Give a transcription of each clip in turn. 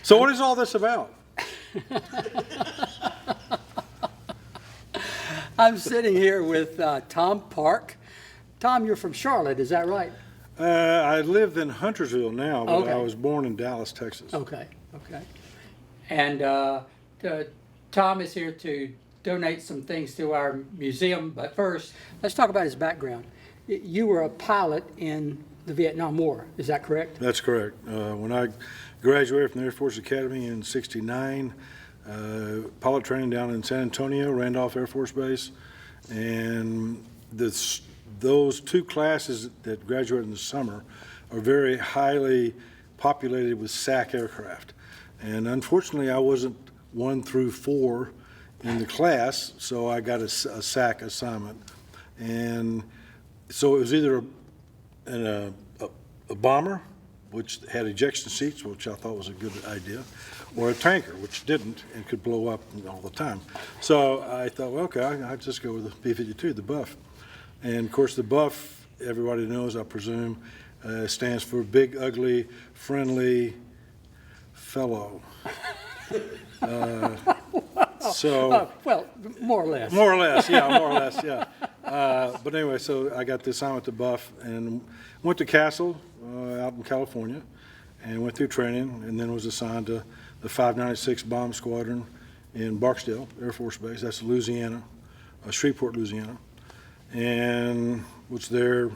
So what is all this about? I'm sitting here with Tom Park. Tom, you're from Charlotte, is that right? I live in Huntersville now, but Okay. I was born in Dallas, Texas. Okay, okay. And Tom is here to donate some things to our museum, but first, let's talk about his background. You were a pilot in the Vietnam War, is that correct? That's correct. When I graduated from the Air Force Academy in '69, pilot training down in San Antonio, Randolph Air Force Base, and those two classes that graduated in the summer are very highly populated with SAC aircraft. And unfortunately, I wasn't 1 through 4 in the class, so I got a SAC assignment. And so it was either a bomber, which had ejection seats, which I thought was a good idea, or a tanker, which didn't and could blow up all the time. So I thought, well, okay, I'd just go with the B-52, the Buff. And of course, the Buff, everybody knows, I presume, stands for Big, Ugly, Friendly Fellow. Well, more or less. More or less, yeah, more or less, yeah. But anyway, so I got the assignment to Buff and went to Castle out in California and went through training, and then was assigned to the 596 Bomb Squadron in Barksdale Air Force Base. That's Louisiana, Shreveport, Louisiana, and was there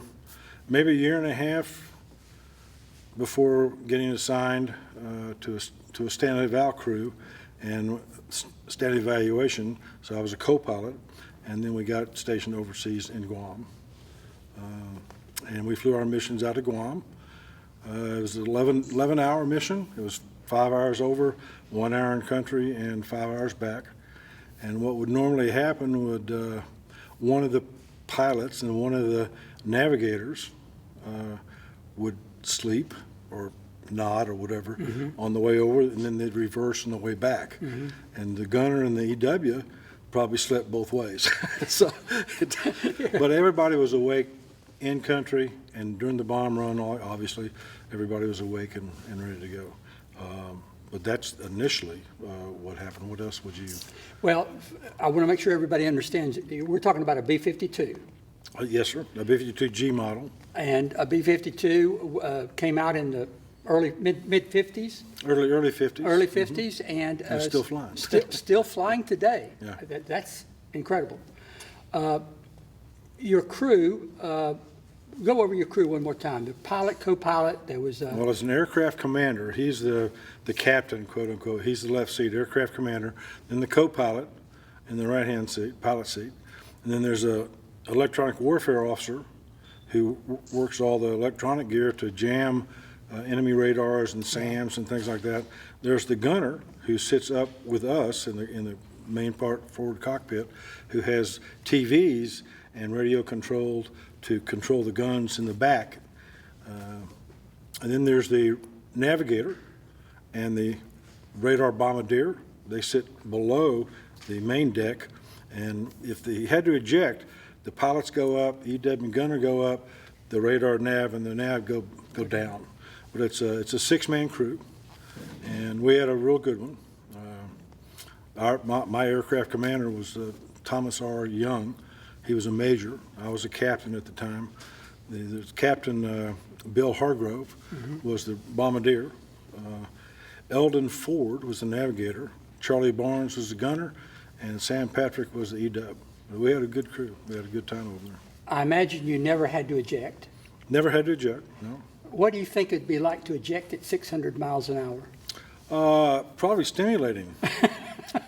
maybe a year and a half before getting assigned to a standard eval crew and standard evaluation. So I was a co-pilot, and then we got stationed overseas in Guam. And we flew our missions out of Guam. It was an 11-hour mission. It was 5 hours over, 1 hour in country, and 5 hours back. And what would normally happen would one of the pilots and one of the navigators would sleep or nod or whatever on the way over, and then they'd reverse on the way back. And the gunner and the EW probably slept both ways. But everybody was awake in country, and during the bomb run, obviously, everybody was awake and ready to go. But that's initially what happened. What else would you? Well, I want to make sure everybody understands. We're talking about a B-52. Yes, sir. A B-52G model. And a B-52 came out in the mid-50s? Early 50s. Early 50s, and still flying. Still flying today. Yeah. That's incredible. Your crew, go over your crew one more time. The pilot, co-pilot, there was... Well, as an aircraft commander, he's the captain, quote unquote. He's the left seat, aircraft commander. Then the co-pilot in the right-hand seat, pilot seat. And then there's a electronic warfare officer who works all the electronic gear to jam enemy radars and SAMs and things like that. There's the gunner who sits up with us in the main part forward cockpit, who has TVs and radio controlled to control the guns in the back. And then there's the navigator and the radar bombardier. They sit below the main deck, and if they had to eject, the pilots go up, EW and gunner go up, the radar nav and the nav go down. But it's a 6-man crew, and we had a real good one. My aircraft commander was Thomas R. Young. He was a major. I was a captain at the time. The Captain Bill Hargrove was the bombardier. Eldon Ford was the navigator. Charlie Barnes was the gunner, and Sam Patrick was the EW. We had a good crew. We had a good time over there. I imagine you never had to eject. Never had to eject, no. What do you think it'd be like to eject at 600 miles an hour? Probably stimulating.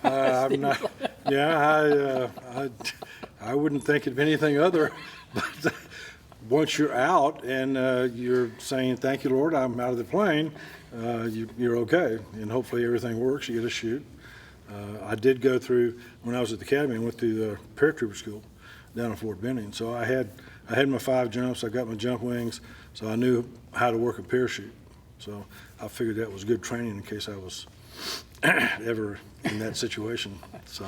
I'm not, yeah, I wouldn't think it'd be anything other. But once you're out and you're saying, "Thank you, Lord, I'm out of the plane," you're okay, and hopefully everything works. You get a shoot. I did go through, when I was at the academy, I went through the Paratrooper School down in Fort Benning. So I had my 5 jumps. I got my jump wings, so I knew how to work a parachute. So I figured that was good training in case I was ever in that situation. So.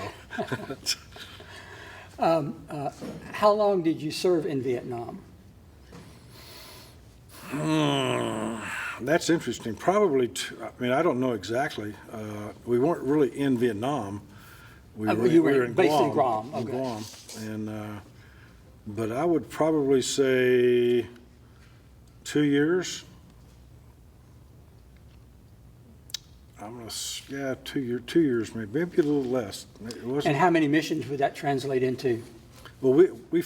How long did you serve in Vietnam? That's interesting. Probably, I mean, I don't know exactly. We weren't really in Vietnam. We were in based in Guam. Guam, okay. Guam. And, but I would probably say 2 years. Yeah, 2 years, maybe a little less. It wasn't. And how many missions would that translate into? Well, I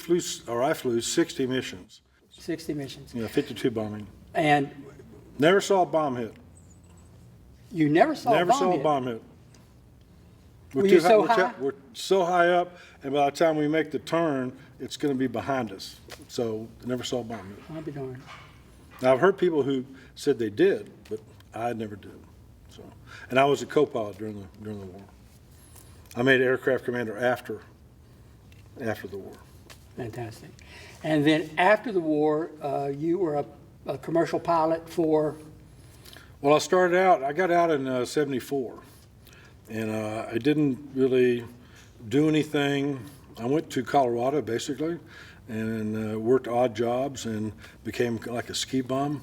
flew 60 missions. 60 missions. 52 bombing. And Never saw a bomb hit. you never saw Never a bomb saw hit? a bomb hit. Were you so high? We're so high up, and by the time we make the turn, it's going to be behind us. So never saw a bomb hit. I'll be darned. Now, I've heard people who said they did, but I never did. So, and I was a co-pilot during the war. I made aircraft commander after the war. Fantastic. And then after the war, you were a commercial pilot for? Well, I got out in 74, and I didn't really do anything. I went to Colorado, basically, and worked odd jobs and became like a ski bum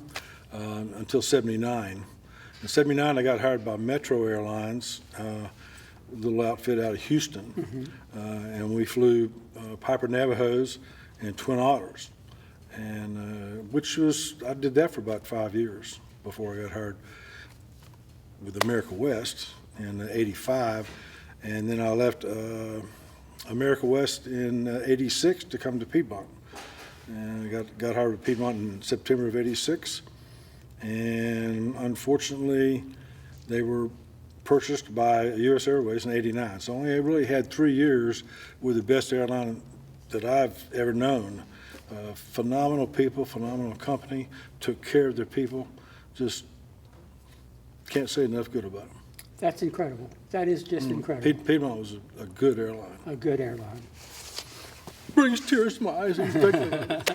until 79. In 79, I got hired by Metro Airlines, a little outfit out of Houston, and we flew Piper Navajos and Twin Otters, and I did that for about 5 years before I got hired with America West in 85, and then I left America West in 86 to come to Piedmont, and I got hired with Piedmont in September of 86, and unfortunately they were purchased by US Airways in 89. So I only really had 3 years with the best airline that I've ever known. Phenomenal people, phenomenal company, took care of their people. Just can't say enough good about them. That's incredible. That is just incredible. Piedmont was a good airline. A good airline. Brings tears to my eyes and thinking of it.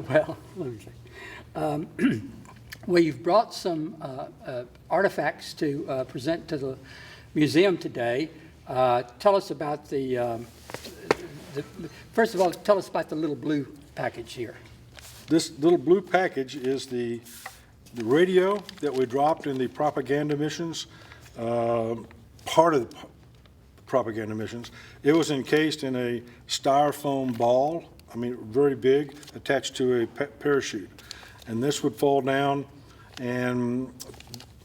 Well, let me see. Well, you've brought some artifacts to present to the museum today. Tell us about first of all, tell us about the little blue package here. This little blue package is the radio that we dropped in the propaganda missions, part of the propaganda missions. It was encased in a styrofoam ball, I mean, very big, attached to a parachute. And this would fall down, and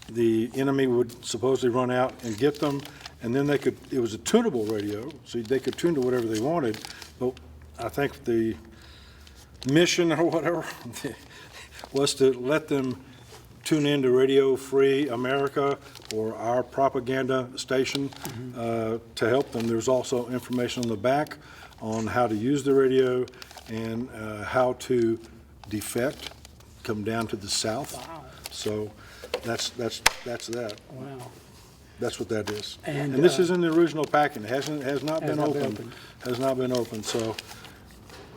the enemy would supposedly run out and get them, and then it was a tunable radio, so they could tune to whatever they wanted. But I think the mission or whatever was to let them tune into Radio Free America or our propaganda station to help them. There's also information on the back on how to use the radio and how to defect, come down to the south. Wow. So that's that. Wow. That's what that is. And, And this is in the original packing. It has not been not been opened. opened. Has not been opened, so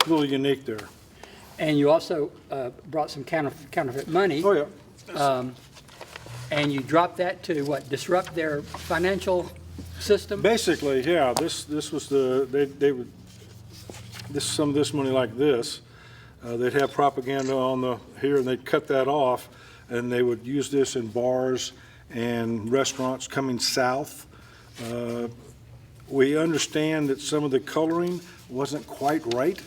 a little unique there. And you also brought some counterfeit money. Oh, yeah. And you dropped that to what, disrupt their financial system? Basically, yeah, this was they would, some of this money like this, they'd have propaganda on here, and they'd cut that off, and they would use this in bars and restaurants coming south. We understand that some of the coloring wasn't quite right,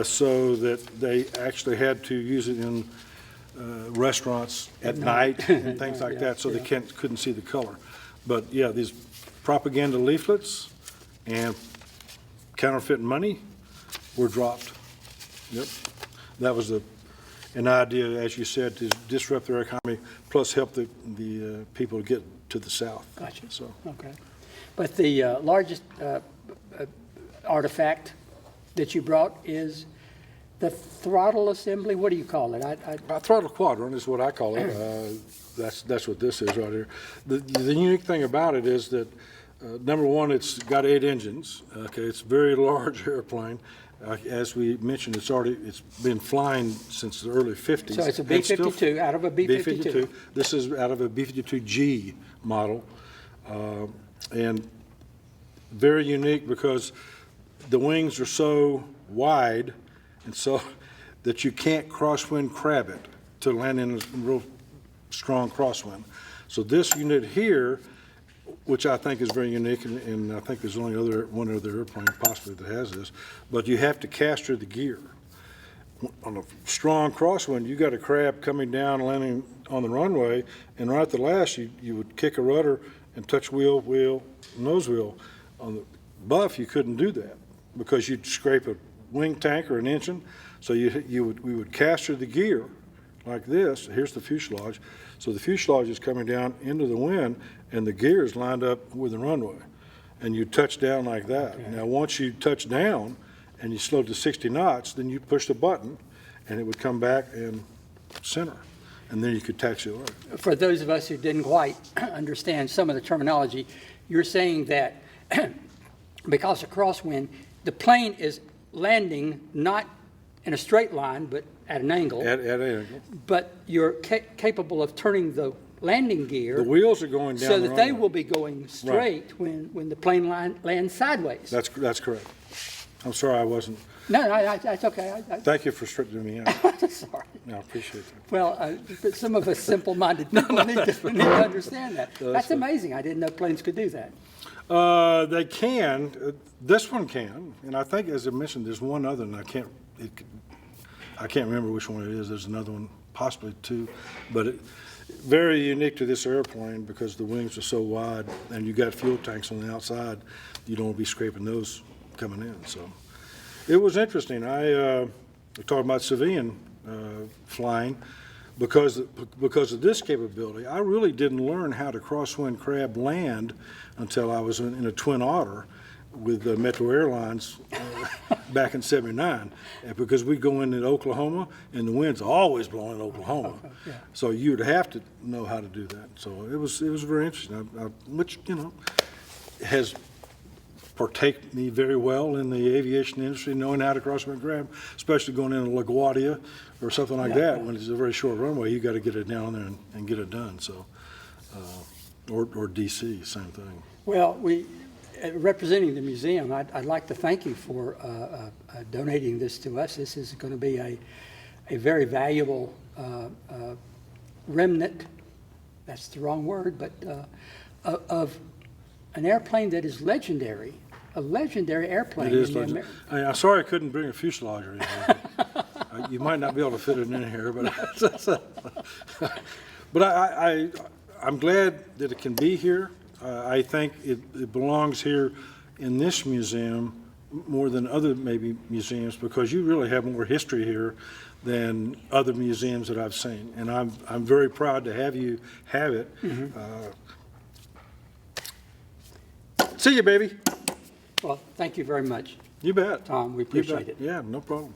so that they actually had to use it in restaurants at night and things like that, so they couldn't see the color. But yeah, these propaganda leaflets and counterfeit money were dropped. Yep. That was an idea, as you said, to disrupt their economy, plus help the people get to the south. Gotcha. So. Okay. But the largest artifact that you brought is the Throttle Assembly. What do you call it? Throttle Quadrant is what I call it. That's what this is right here. The unique thing about it is that, number one, it's got 8 engines. Okay, it's a very large airplane. As we mentioned, it's been flying since the early 50s. So it's a B-52, out of a B-52. This is out of a B-52G model, and very unique because the wings are so wide, and so that you can't crosswind crab it to land in a real strong crosswind. So this unit here, which I think is very unique, and I think there's only one other airplane possibly that has this, but you have to caster the gear. On a strong crosswind, you got a crab coming down, landing on the runway, and right at the last, you would kick a rudder and touch wheel, nose wheel. On the Buff, you couldn't do that because you'd scrape a wing tank or an engine. So we would caster the gear like this. Here's the fuselage. So the fuselage is coming down into the wind, and the gear is lined up with the runway. And you touch down like that. Okay. Now, once you touch down and you slow to 60 knots, then you push the button, and it would come back and center. And then you could taxi away. For those of us who didn't quite understand some of the terminology, you're saying that because of crosswind, the plane is landing not in a straight line, but at an angle. At an angle. But you're capable of turning the landing gear. The wheels are going down so the that they runway. will be going straight right. when the plane lands sideways. That's correct. I'm sorry I wasn't. No, that's okay. Thank you for straightening me out. Sorry. No, I appreciate that. Well, but some of us simple-minded people need to understand that. That's amazing. I didn't know planes could do that. They can. This one can, and I think, as I mentioned, there's one other, and I can't remember which one it is. There's another one, possibly two, but very unique to this airplane because the wings are so wide, and you got fuel tanks on the outside. You don't want to be scraping those coming in. So it was interesting. We're talking about civilian flying. Because of this capability, I really didn't learn how to crosswind crab land until I was in a Twin Otter with Metro Airlines back in '79. Because we'd go into Oklahoma, and the wind's always blowing in Oklahoma. Yeah. So you'd have to know how to do that. So it was very interesting, which, has partake me very well in the aviation industry, knowing how to crosswind crab, especially going into LaGuardia or something like that. When it's a very short runway, you got to get it down there and get it done. So, or DC, same thing. Well, representing the museum, I'd like to thank you for donating this to us. This is going to be a very valuable remnant. That's the wrong word, but of an airplane that is legendary. A legendary airplane. It is legendary. I'm sorry I couldn't bring a fuselage or anything. You might not be able to fit it in here, but I'm glad that it can be here. I think it belongs here in this museum more than other maybe museums because you really have more history here than other museums that I've seen, and I'm very proud to have you have it. Mm-hmm. See you, baby. Well, thank you very much. You bet. Tom, we appreciate it. Yeah, no problem.